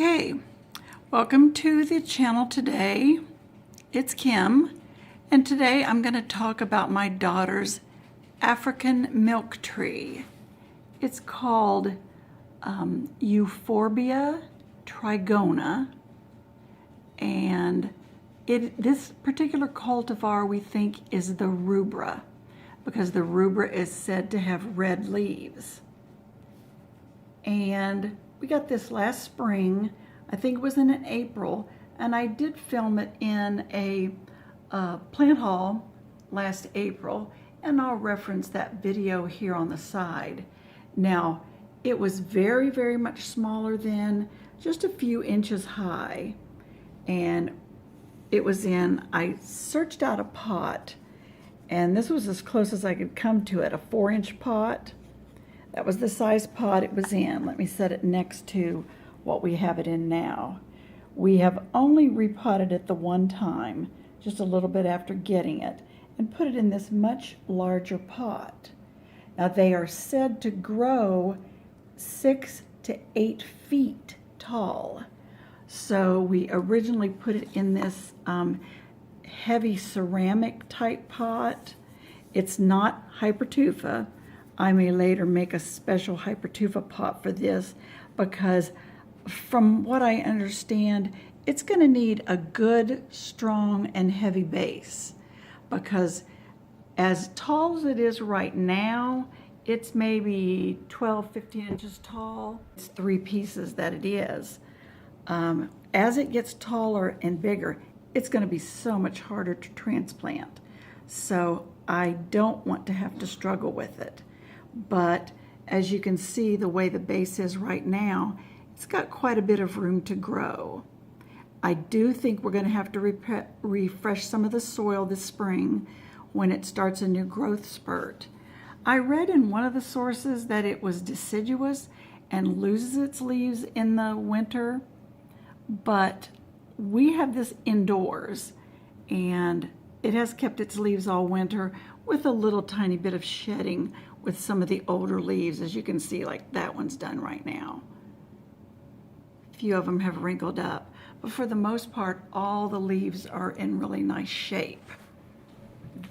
Okay, welcome to the channel today. It's Kim, and today I'm going to talk about my daughter's African milk tree. It's called Euphorbia trigona, and this particular cultivar we think is the rubra, because the rubra is said to have red leaves. And we got this last spring. I think it was in April, and I did film it in a plant haul last April, and I'll reference that video here on the side. Now, it was very, very much smaller then, just a few inches high, and it was I searched out a pot, and this was as close as I could come to it, a 4-inch pot. That was the size pot it was in. Let me set it next to what we have it in now. We have only repotted it the one time, just a little bit after getting it, and put it in this much larger pot. Now they are said to grow 6 to 8 feet tall. So we originally put it in this heavy ceramic type pot. It's not Hypertufa. I may later make a special Hypertufa pot for this, because from what I understand, it's going to need a good, strong, and heavy base, because as tall as it is right now, it's maybe 12, 15 inches tall. It's 3 pieces that it is. As it gets taller and bigger, it's going to be so much harder to transplant. So I don't want to have to struggle with it. But as you can see, the way the base is right now, it's got quite a bit of room to grow. I do think we're going to have to refresh some of the soil this spring when it starts a new growth spurt. I read in one of the sources that it was deciduous and loses its leaves in the winter, but we have this indoors and it has kept its leaves all winter with a little tiny bit of shedding with some of the older leaves, as you can see, like that one's done right now. A few of them have wrinkled up, but for the most part, all the leaves are in really nice shape.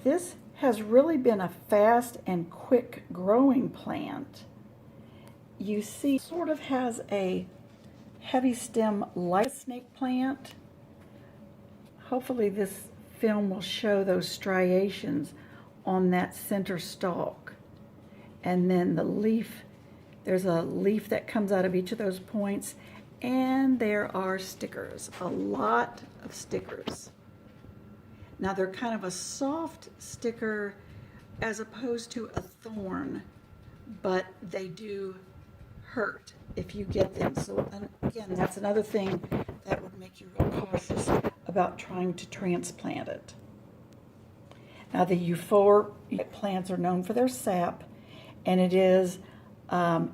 This has really been a fast and quick growing plant. You see, sort of has a heavy stem like a snake plant. Hopefully this film will show those striations on that center stalk. And then the leaf, there's a leaf that comes out of each of those points, and there are stickers, a lot of stickers. Now they're kind of a soft sticker as opposed to a thorn, but they do hurt if you get them. So again, that's another thing that would make you real cautious about trying to transplant it. Now the Euphorbia plants are known for their sap, and it is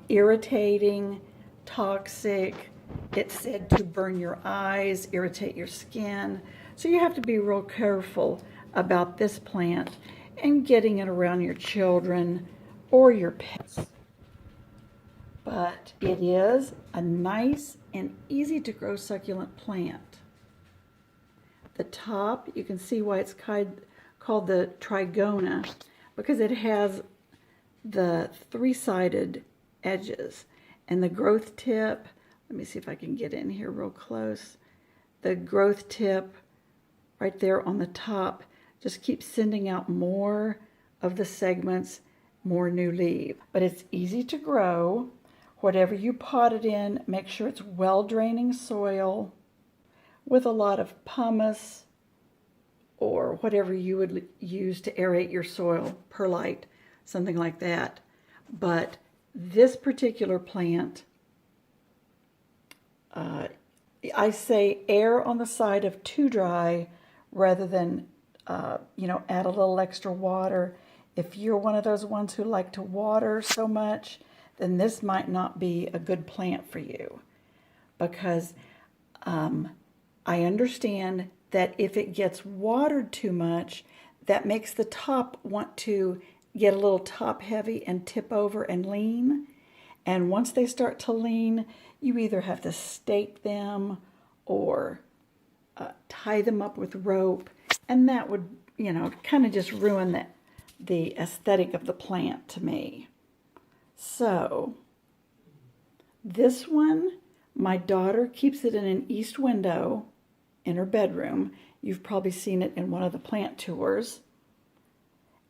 irritating, toxic. It's said to burn your eyes, irritate your skin. So you have to be real careful about this plant and getting it around your children or your pets. But it is a nice and easy to grow succulent plant. The top, you can see why it's called the trigona, because it has the 3-sided edges, and the growth tip, let me see if I can get in here real close. The growth tip right there on the top just keeps sending out more of the segments, more new leaf. But it's easy to grow. Whatever you pot it in, make sure it's well-draining soil with a lot of pumice or whatever you would use to aerate your soil, perlite, something like that. But this particular plant, I say err on the side of too dry rather than, add a little extra water. If you're one of those ones who like to water so much, then this might not be a good plant for you, because I understand that if it gets watered too much, that makes the top want to get a little top heavy and tip over and lean. And once they start to lean, you either have to stake them or tie them up with rope, and that would, you know, kind of just ruin the aesthetic of the plant to me. So this one, my daughter keeps it in an east window in her bedroom. You've probably seen it in one of the plant tours.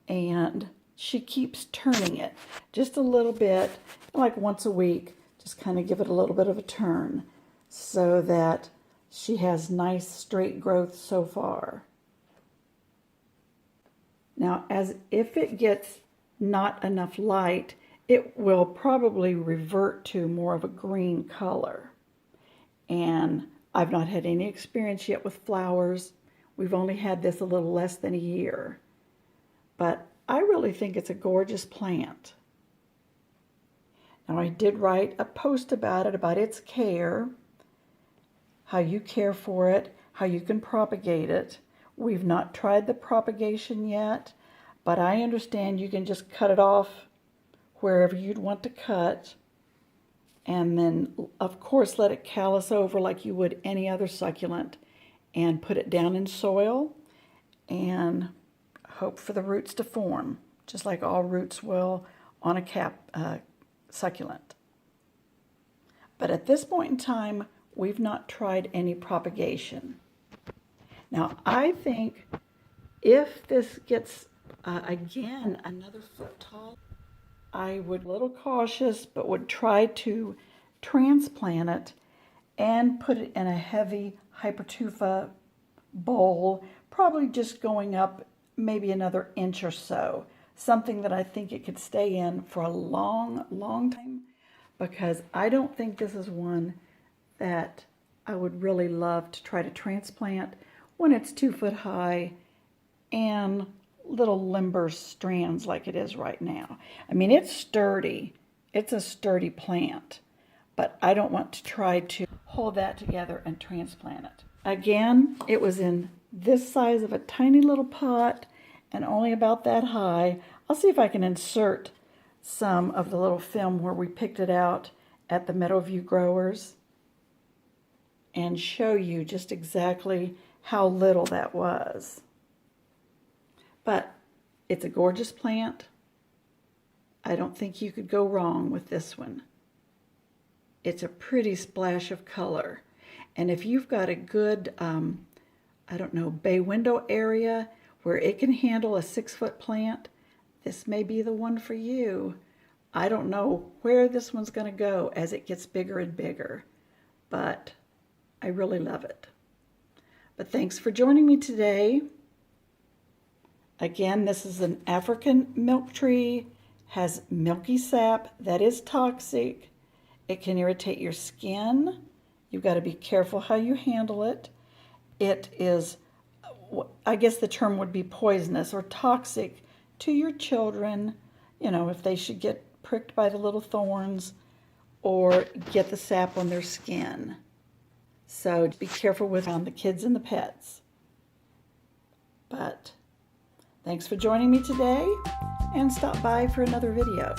And she keeps turning it just a little bit, like once a week, just kind of give it a little bit of a turn so that she has nice straight growth so far. Now, as if it gets not enough light, it will probably revert to more of a green color. And I've not had any experience yet with flowers. We've only had this a little less than a year. But I really think it's a gorgeous plant. Now, I did write a post about it, about its care, how you care for it, how you can propagate it. We've not tried the propagation yet, but I understand you can just cut it off wherever you'd want to cut, and then, of course, let it callus over like you would any other succulent, and put it down in soil, and hope for the roots to form, just like all roots will on a succulent. But at this point in time, we've not tried any propagation. Now, I think if this gets, again, another foot tall, I would be a little cautious, but would try to transplant it and put it in a heavy Hypertufa bowl, probably just going up maybe another inch or so, something that I think it could stay in for a long, long time, because I don't think this is one that I would really love to try to transplant when it's 2 foot high and little limber strands like it is right now. I mean, it's sturdy. It's a sturdy plant, but I don't want to try to hold that together and transplant it. Again, it was in this size of a tiny little pot and only about that high. I'll see if I can insert some of the little film where we picked it out at the Meadowview Growers and show you just exactly how little that was. But it's a gorgeous plant. I don't think you could go wrong with this one. It's a pretty splash of color. And if you've got a good, I don't know, bay window area where it can handle a 6 foot plant, this may be the one for you. I don't know where this one's going to go as it gets bigger and bigger, but I really love it. But thanks for joining me today. Again, this is an African milk tree, has milky sap that is toxic. It can irritate your skin. You've got to be careful how you handle it. It is, I guess the term would be poisonous or toxic to your children, you know, if they should get pricked by the little thorns or get the sap on their skin. So be careful with the kids and the pets. But thanks for joining me today, and stop by for another video.